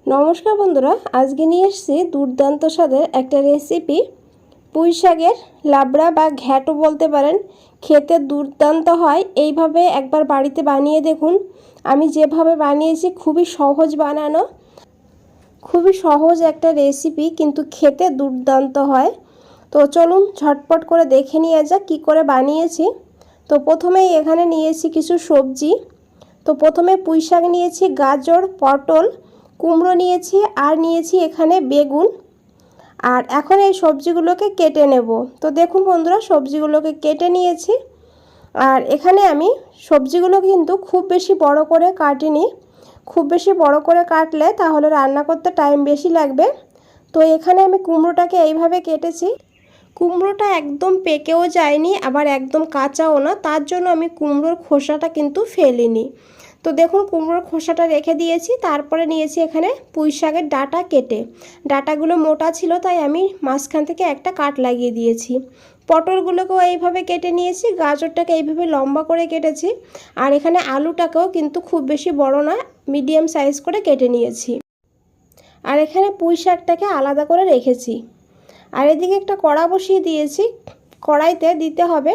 নমস্কার বন্ধুরা, আজকে নিয়ে এসেছি দুর্দান্ত স্বাদের একটা রেসিপি। পুঁই শাকের লাবড়া বা ঘ্যাটও বলতে পারেন। খেতে দুর্দান্ত হয়। এইভাবে একবার বাড়িতে বানিয়ে দেখুন। আমি যেভাবে বানিয়েছি খুবই সহজ বানানো, খুবই সহজ একটা রেসিপি, কিন্তু খেতে দুর্দান্ত হয়। তো চলুন ঝটপট করে দেখে নিয়ে যাক কী করে বানিয়েছি। তো প্রথমেই এখানে নিয়েছি কিছু সবজি। তো প্রথমে পুঁই শাক নিয়েছি, গাজর, পটল, কুমড়ো নিয়েছি, আর নিয়েছি এখানে বেগুন। আর এখন এই সবজিগুলোকে কেটে নেব। তো দেখুন বন্ধুরা, সবজিগুলোকে কেটে নিয়েছি। আর এখানে আমি সবজিগুলো কিন্তু খুব বেশি বড় করে কাটিনি। খুব বেশি বড় করে কাটলে তাহলে রান্না করতে টাইম বেশি লাগবে। তো এখানে আমি কুমড়োটাকে এইভাবে কেটেছি। কুমড়োটা একদম পেকেও যায়নি, আবার একদম কাঁচাও না, তার জন্য আমি কুমড়োর খোসাটা কিন্তু ফেলিনি। তো দেখুন কুমড়োর খোসাটা রেখে দিয়েছি। তারপরে নিয়েছি এখানে পুঁই শাকের ডাঁটা কেটে। ডাঁটাগুলো মোটা ছিল তাই আমি মাঝখান থেকে একটা কাট লাগিয়ে দিয়েছি। পটলগুলোকেও এইভাবে কেটে নিয়েছি, গাজরটাকে এইভাবে লম্বা করে কেটেছি। আর এখানে আলুটাকেও কিন্তু খুব বেশি বড় না, মিডিয়াম সাইজ করে কেটে নিয়েছি। আর এখানে পুঁই শাকটাকে আলাদা করে রেখেছি। আর এদিকে একটা কড়া বসিয়ে দিয়েছি। কড়াইতে দিতে হবে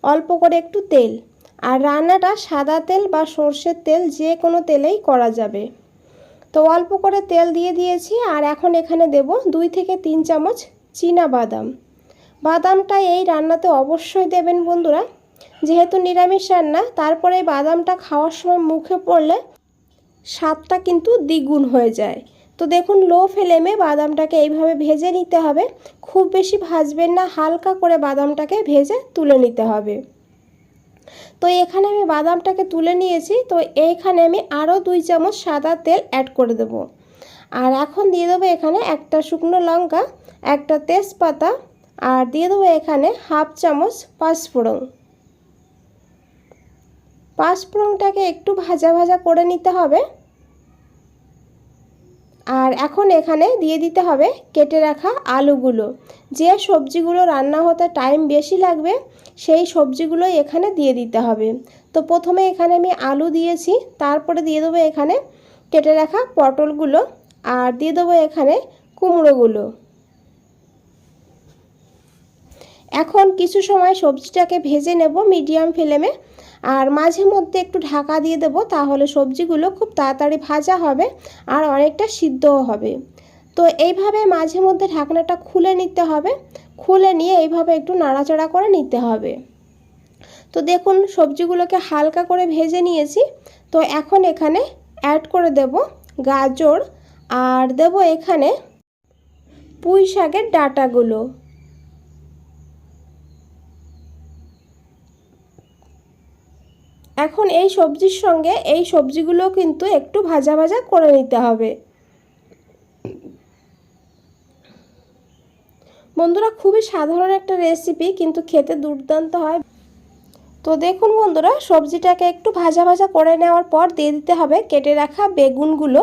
অল্প করে একটু তেল। আর রান্নাটা সাদা তেল বা সর্ষের তেল, যে কোনো তেলেই করা যাবে। তো অল্প করে তেল দিয়ে দিয়েছি। আর এখন এখানে দেব 2 থেকে 3 চামচ চীনা বাদাম। বাদামটা এই রান্নাতে অবশ্যই দেবেন বন্ধুরা, যেহেতু নিরামিষ রান্না। তারপরে এই বাদামটা খাওয়ার সময় মুখে পড়লে স্বাদটা কিন্তু দ্বিগুণ হয়ে যায়। তো দেখুন লো ফ্লেমে বাদামটাকে এইভাবে ভেজে নিতে হবে। খুব বেশি ভাজবেন না, হালকা করে বাদামটাকে ভেজে তুলে নিতে হবে। তো এখানে আমি বাদামটাকে তুলে নিয়েছি। তো এইখানে আমি আরও 2 চামচ সাদা তেল অ্যাড করে দেব। আর এখন দিয়ে দেবো এখানে একটা শুকনো লঙ্কা, একটা তেজপাতা, আর দিয়ে দেবো এখানে হাফ চামচ পাঁচফোড়ন। পাঁচফোড়নটাকে একটু ভাজা ভাজা করে নিতে হবে। আর এখন এখানে দিয়ে দিতে হবে কেটে রাখা আলুগুলো। যে সবজিগুলো রান্না হতে টাইম বেশি লাগবে সেই সবজিগুলো এখানে দিয়ে দিতে হবে। তো প্রথমে এখানে আমি আলু দিয়েছি, তারপরে দিয়ে দেবো এখানে কেটে রাখা পটলগুলো, আর দিয়ে দেবো এখানে কুমড়োগুলো। এখন কিছু সময় সবজিটাকে ভেজে নেব মিডিয়াম ফ্লেমে। আর মাঝে মধ্যে একটু ঢাকা দিয়ে দেব, তাহলে সবজিগুলো খুব তাড়াতাড়ি ভাজা হবে আর অনেকটা সিদ্ধও হবে। তো এইভাবে মাঝে মধ্যে ঢাকনাটা খুলে নিতে হবে। খুলে নিয়ে এইভাবে একটু নাড়াচাড়া করে নিতে হবে। তো দেখুন সবজিগুলোকে হালকা করে ভেজে নিয়েছি। তো এখন এখানে অ্যাড করে দেব গাজর, আর দেব এখানে পুঁই শাকের ডাঁটাগুলো। এখন এই সবজির সঙ্গে এই সবজিগুলো কিন্তু একটু ভাজা ভাজা করে নিতে হবে। বন্ধুরা খুবই সাধারণ একটা রেসিপি, কিন্তু খেতে দুর্দান্ত হয়। তো দেখুন বন্ধুরা, সবজিটাকে একটু ভাজা ভাজা করে নেওয়ার পর দিয়ে দিতে হবে কেটে রাখা বেগুনগুলো।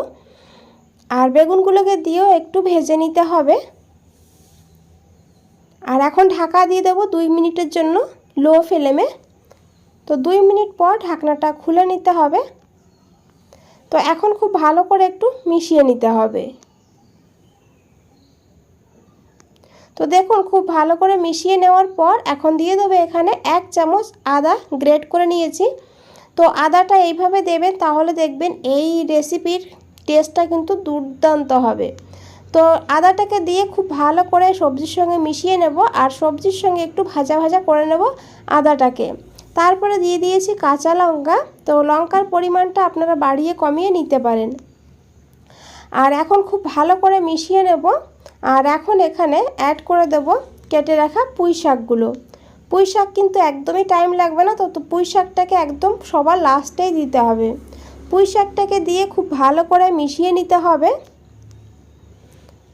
আর বেগুনগুলোকে দিয়েও একটু ভেজে নিতে হবে। আর এখন ঢাকা দিয়ে দেবো 2 মিনিটের জন্য লো ফ্লেমে। তো 2 মিনিট পর ঢাকনাটা খুলে নিতে হবে। তো এখন খুব ভালো করে একটু মিশিয়ে নিতে হবে। তো দেখুন খুব ভালো করে মিশিয়ে নেওয়ার পর এখন দিয়ে দেবো এখানে 1 চামচ আদা গ্রেট করে নিয়েছি। তো আদাটা এইভাবে দেবেন, তাহলে দেখবেন এই রেসিপির টেস্টটা কিন্তু দুর্দান্ত হবে। তো আদাটাকে দিয়ে খুব ভালো করে সবজির সঙ্গে মিশিয়ে নেব। আর সবজির সঙ্গে একটু ভাজা ভাজা করে নেব আদাটাকে। তারপরে দিয়ে দিয়েছি কাঁচা লঙ্কা। তো লঙ্কার পরিমাণটা আপনারা বাড়িয়ে কমিয়ে নিতে পারেন। আর এখন খুব ভালো করে মিশিয়ে নেব। আর এখন এখানে অ্যাড করে দেব কেটে রাখা পুঁই শাকগুলো। পুঁই শাক কিন্তু একদমই টাইম লাগবে না। তো পুঁই শাকটাকে একদম সবার লাস্টেই দিতে হবে। পুঁই শাকটাকে দিয়ে খুব ভালো করে মিশিয়ে নিতে হবে।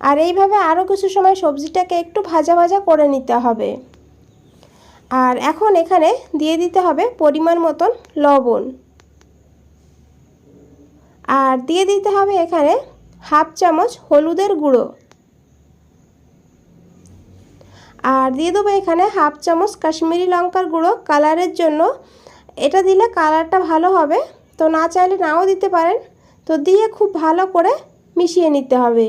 আর এইভাবে আরও কিছু সময় সবজিটাকে একটু ভাজা ভাজা করে নিতে হবে। আর এখন এখানে দিয়ে দিতে হবে পরিমাণ মতন লবণ। আর দিয়ে দিতে হবে এখানে হাফ চামচ হলুদের গুঁড়ো। আর দিয়ে দেবো এখানে হাফ চামচ কাশ্মীরি লঙ্কার গুঁড়ো কালারের জন্য। এটা দিলে কালারটা ভালো হবে। তো না চাইলে নাও দিতে পারেন। তো দিয়ে খুব ভালো করে মিশিয়ে নিতে হবে।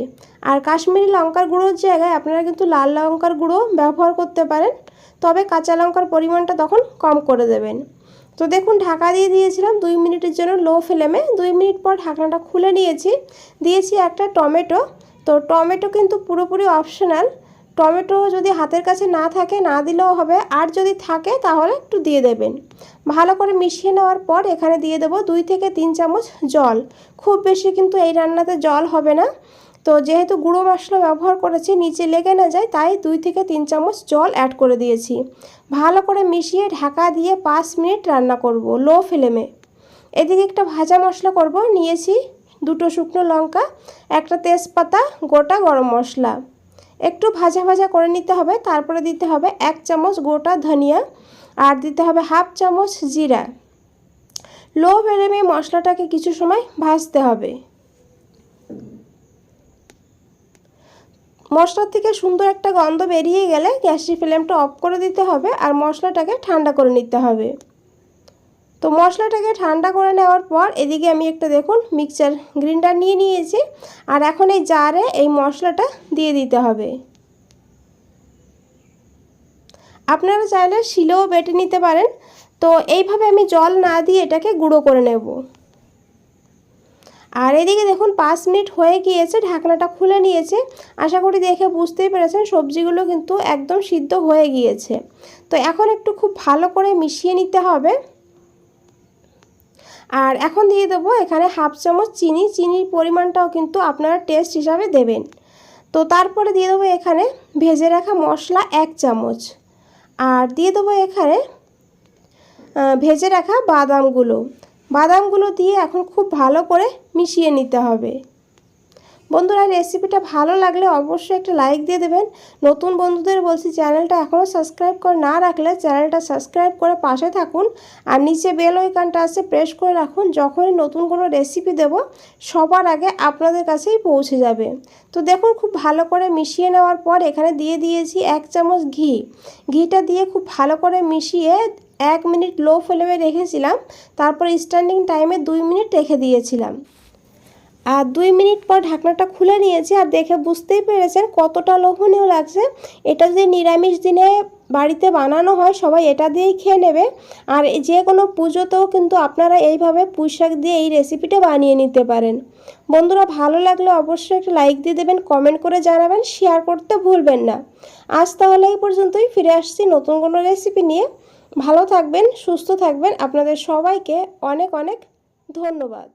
আর কাশ্মীরি লঙ্কার গুঁড়োর জায়গায় আপনারা কিন্তু লাল লঙ্কার গুঁড়ো ব্যবহার করতে পারেন, তবে কাঁচা লঙ্কার পরিমাণটা তখন কম করে দেবেন। তো দেখুন ঢাকা দিয়ে দিয়েছিলাম 2 মিনিটের জন্য লো ফ্লেমে। 2 মিনিট পর ঢাকনাটা খুলে নিয়েছি। দিয়েছি একটা টমেটো। তো টমেটো কিন্তু পুরোপুরি অপশনাল। টমেটো যদি হাতের কাছে না থাকে না দিলেও হবে, আর যদি থাকে তাহলে একটু দিয়ে দেবেন। ভালো করে মিশিয়ে নেওয়ার পর এখানে দিয়ে দেবো 2 থেকে 3 চামচ জল। খুব বেশি কিন্তু এই রান্নাতে জল হবে না। তো যেহেতু গুঁড়ো মশলা ব্যবহার করেছি নিচে লেগে না যায়, তাই 2 থেকে 3 চামচ জল অ্যাড করে দিয়েছি। ভালো করে মিশিয়ে ঢাকা দিয়ে 5 মিনিট রান্না করব লো ফ্লেমে। এদিকে একটা ভাজা মশলা করব। নিয়েছি 2টো শুকনো লঙ্কা, একটা তেজপাতা, গোটা গরম মশলা। একটু ভাজা ভাজা করে নিতে হবে। তারপরে দিতে হবে 1 চামচ গোটা ধনিয়া, আর দিতে হবে 1/2 চামচ জিরা। লো ফ্লেমে মশলাটাকে কিছু সময় ভাজতে হবে। মশলার থেকে সুন্দর একটা গন্ধ বেরিয়ে গেলে গ্যাসের ফ্লেমটা অফ করে দিতে হবে, আর মশলাটাকে ঠান্ডা করে নিতে হবে। তো মশলাটাকে ঠান্ডা করে নেওয়ার পর এদিকে আমি একটা দেখুন মিক্সচার গ্রাইন্ডার নিয়ে নিয়েছি, আর এখন এই জারে এই মশলাটা দিয়ে দিতে হবে। আপনারা চাইলে শিলেও বেটে নিতে পারেন। তো এইভাবে আমি জল না দিয়ে এটাকে গুঁড়ো করে নেব। আর এদিকে দেখুন 5 মিনিট হয়ে গিয়েছে, ঢাকনাটা খুলে নিয়েছে। আশা করি দেখে বুঝতেই পেরেছেন সবজিগুলো কিন্তু একদম সিদ্ধ হয়ে গিয়েছে। তো এখন একটু খুব ভালো করে মিশিয়ে নিতে হবে। আর এখন দিয়ে দেবো এখানে 1/2 চামচ চিনি। চিনির পরিমাণটাও কিন্তু আপনারা টেস্ট হিসাবে দেবেন। তো তারপরে দিয়ে দেবো এখানে ভেজে রাখা মশলা 1 চামচ, আর দিয়ে দেবো এখানে ভেজে রাখা বাদামগুলো দিয়ে এখন খুব ভালো করে মিশিয়ে নিতে হবে। বন্ধুরা রেসিপিটা ভালো লাগলে অবশ্যই একটা লাইক দিয়ে দেবেন। নতুন বন্ধুদের বলছি চ্যানেলটা এখনও সাবস্ক্রাইব করে না রাখলে চ্যানেলটা সাবস্ক্রাইব করে পাশে থাকুন, আর নিচে বেল আইকনটা আছে প্রেস করে রাখুন। যখনই নতুন কোনো রেসিপি দেব সবার আগে আপনাদের কাছেই পৌঁছে যাবে। তো দেখুন খুব ভালো করে মিশিয়ে নেওয়ার পর এখানে দিয়ে দিয়েছি 1 চামচ ঘি। ঘিটা দিয়ে খুব ভালো করে মিশিয়ে 1 মিনিট লো ফ্লেমে রেখেছিলাম। তারপর স্ট্যান্ডিং টাইমে 2 মিনিট রেখে দিয়েছিলাম। আর 2 মিনিট পর ঢাকনাটা খুলে নিয়েছি, আর দেখে বুঝতেই পেরেছেন কতটা লোভনীয় লাগছে। এটা যদি নিরামিষ দিনে বাড়িতে বানানো হয় সবাই এটা দিয়েই খেয়ে নেবে। আর যে কোনো পুজোতেও কিন্তু আপনারা এইভাবে পুঁইশাক দিয়ে এই রেসিপিটা বানিয়ে নিতে পারেন। বন্ধুরা ভালো লাগলে অবশ্যই একটা লাইক দিয়ে দেবেন, কমেন্ট করে জানাবেন, শেয়ার করতে ভুলবেন না। আজ তাহলে এই পর্যন্তই, ফিরে আসছি নতুন কোনো রেসিপি নিয়ে। ভালো থাকবেন, সুস্থ থাকবেন। আপনাদের সবাইকে অনেক অনেক ধন্যবাদ।